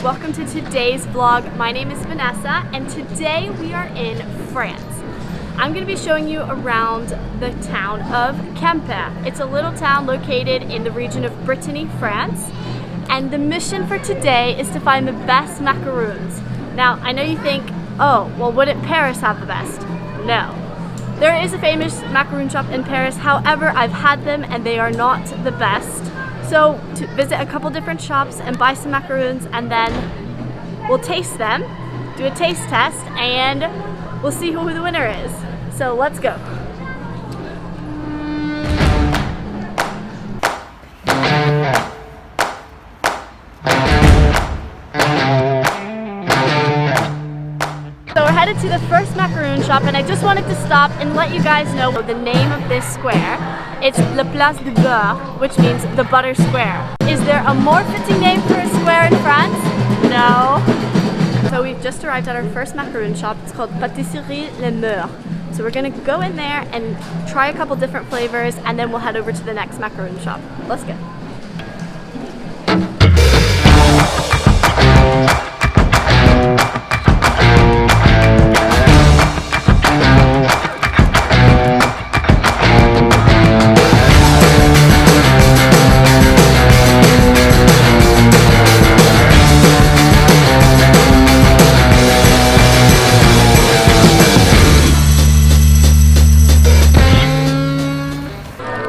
welcome to today's vlog. My name is Vanessa and today we are in France. I'm going to be showing you around the town of Quimper. It's a little town located in the region of Brittany, France, and the mission for today is to find the best macarons. Now, I know you think, oh, well, wouldn't Paris have the best? No. There is a famous macaron shop in Paris, however, I've had them and they are not the best. So, to visit a couple different shops and buy some macarons, and then we'll taste them, do a taste test, and we'll see who the winner is. So let's go. So we're headed to the first macaron shop, and I just wanted to stop and let you guys know the name of this square. It's La Place du Beurre, which means the butter square. Is there a more fitting name for a square in France? No. So we've just arrived at our first macaron shop. It's called Patisserie Le Meur. So we're gonna go in there and try a couple different flavors, and then we'll head over to the next macaron shop. Let's go.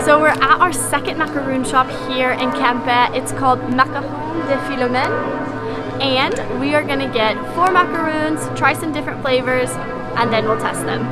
So we're at our second macaron shop here in Quimper. It's called Macaron de Philomène, and we are gonna get 4 macarons, try some different flavors, and then we'll test them.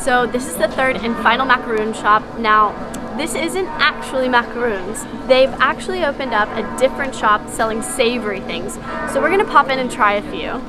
So this is the third and final macaron shop. Now, this isn't actually macarons. They've actually opened up a different shop selling savory things. So we're gonna pop in and try a few.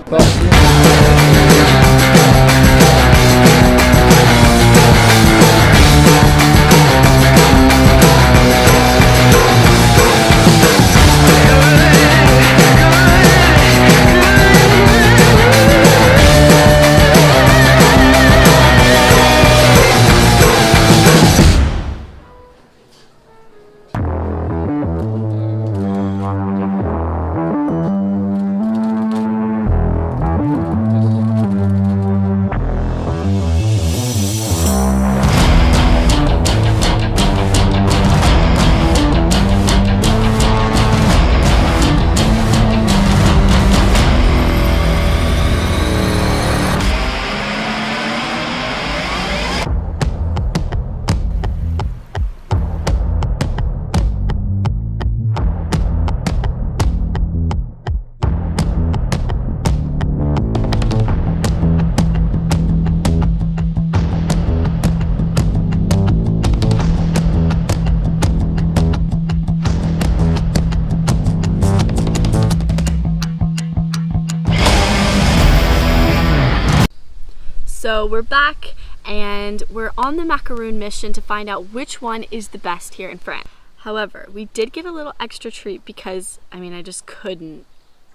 So we're back and we're on the macaron mission to find out which one is the best here in France. However, we did get a little extra treat because, I just couldn't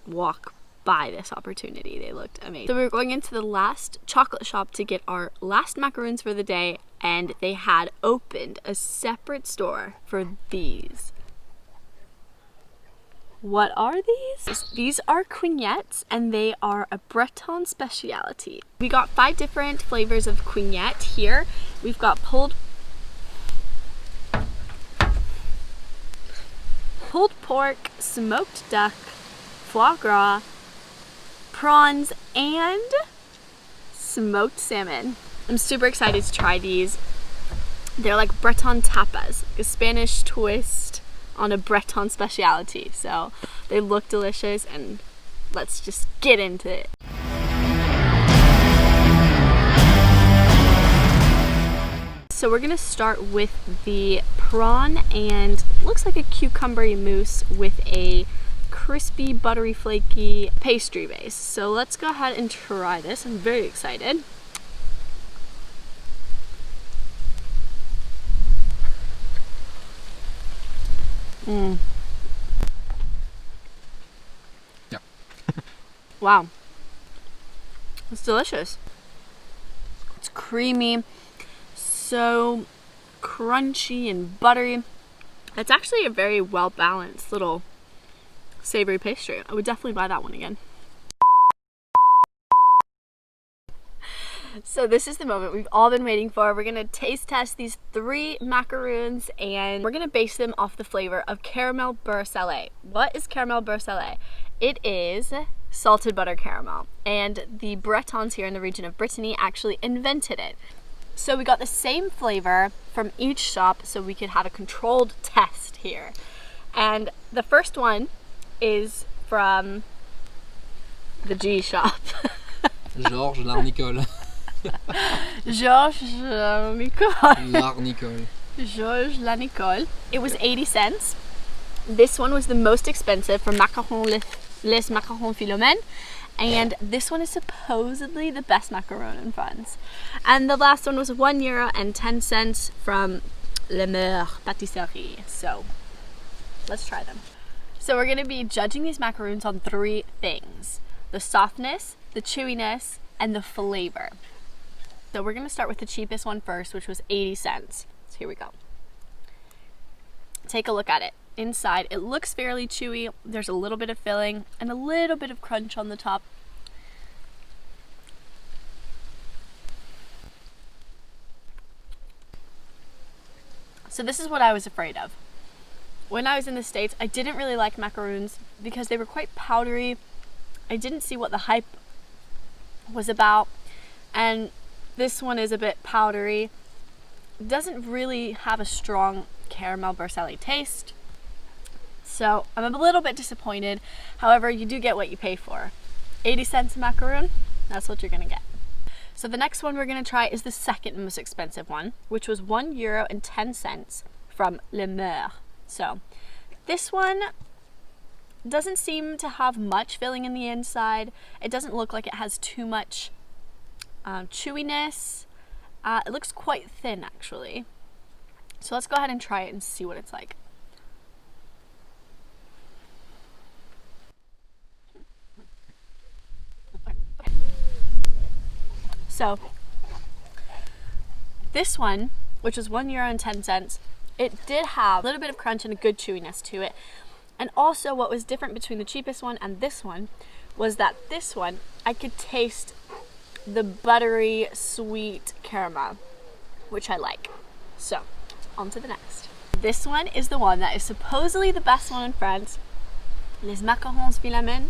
walk by this opportunity. They looked amazing. So we were going into the last chocolate shop to get our last macarons for the day, and they had opened a separate store for these. What are these? These are coignettes, and they are a Breton specialty. We got 5 different flavors of coignette here. We've got pulled pork, smoked duck, foie gras, prawns, and smoked salmon. I'm super excited to try these. They're like Breton tapas, a Spanish twist on a Breton specialty. So they look delicious, and let's just get into it. So we're gonna start with the prawn and looks like a cucumbery mousse with a crispy, buttery, flaky pastry base. So let's go ahead and try this. I'm very excited. Yeah. Wow. It's delicious. It's creamy, so crunchy and buttery. It's actually a very well balanced little savory pastry. I would definitely buy that one again. So this is the moment we've all been waiting for. We're gonna taste test these 3 macaroons and we're gonna base them off the flavor of caramel beurre salé. What is caramel beurre salé? It is salted butter caramel, and the Bretons here in the region of Brittany actually invented it. So we got the same flavor from each shop so we could have a controlled test here. And the first one is from the G shop. Georges Larnicole. Georges Larnicole. Larnicole. Georges Larnicole. It was 80 cents. This one was the most expensive from Macaron, Les Macarons Philomène. And this one is supposedly the best macaron in France. And the last one was €1.10 from Le Meur Patisserie. So let's try them. So we're gonna be judging these macaroons on 3 things: the softness, the chewiness, and the flavor. So we're gonna start with the cheapest one first, which was 80 cents. So here we go. Take a look at it. Inside, it looks fairly chewy. There's a little bit of filling and a little bit of crunch on the top. So this is what I was afraid of. When I was in the States, I didn't really like macaroons because they were quite powdery. I didn't see what the hype was about. And this one is a bit powdery. It doesn't really have a strong caramel beurre salé taste. So I'm a little bit disappointed. However, you do get what you pay for. 80 cents a macaroon, that's what you're gonna get. So the next one we're gonna try is the second most expensive one, which was €1.10 from Le Meur. So this one doesn't seem to have much filling in the inside. It doesn't look like it has too much chewiness. It looks quite thin actually. So let's go ahead and try it and see what it's like. So this one, which was €1.10, it did have a little bit of crunch and a good chewiness to it. And also what was different between the cheapest one and this one was that this one, I could taste the buttery, sweet caramel, which I like. So, on to the next. This one is the one that is supposedly the best one in France, Les Macarons Philomène,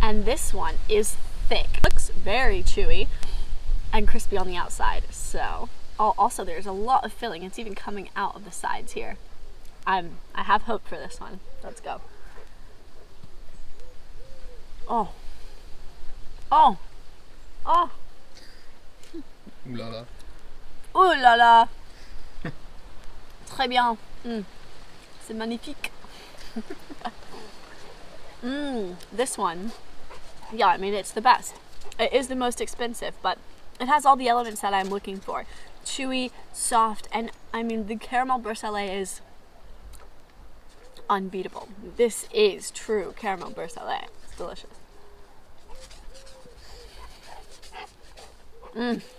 and this one is thick. Looks very chewy and crispy on the outside. So, also there's a lot of filling. It's even coming out of the sides here. I have hope for this one. Let's go. Oh. Oh. Oh. Ouh là là. Oh là là. Très bien. C'est magnifique. This one, yeah, I mean, it's the best. It is the most expensive, but it has all the elements that I'm looking for. Chewy, soft, and I mean, the caramel beurre salé is unbeatable. This is true caramel beurre salé. It's delicious.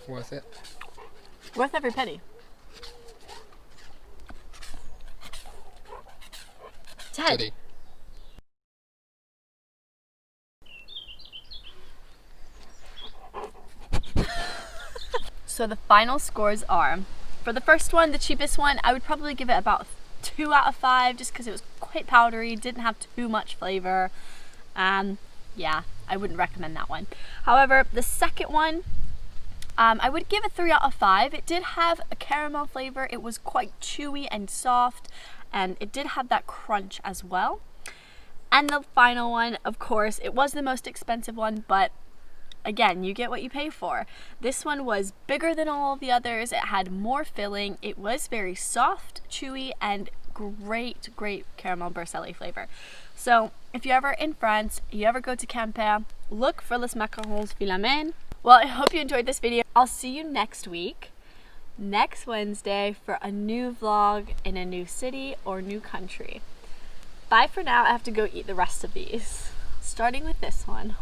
Worth it. Worth every penny. 10. Teddy. So the final scores are, for the first one, the cheapest one, I would probably give it about 2 out of 5 just because it was quite powdery, didn't have too much flavor. Yeah, I wouldn't recommend that one. However, the second one, I would give it 3 out of 5. It did have a caramel flavor. It was quite chewy and soft, and it did have that crunch as well. And the final one, of course, it was the most expensive one, but again, you get what you pay for. This one was bigger than all of the others. It had more filling. It was very soft, chewy, and great caramel bercelle flavor. So if you're ever in France, you ever go to Quimper, look for les macarons filamen. Well, I hope you enjoyed this video. I'll see you next week, next Wednesday, for a new vlog in a new city or new country. Bye for now. I have to go eat the rest of these, starting with this one.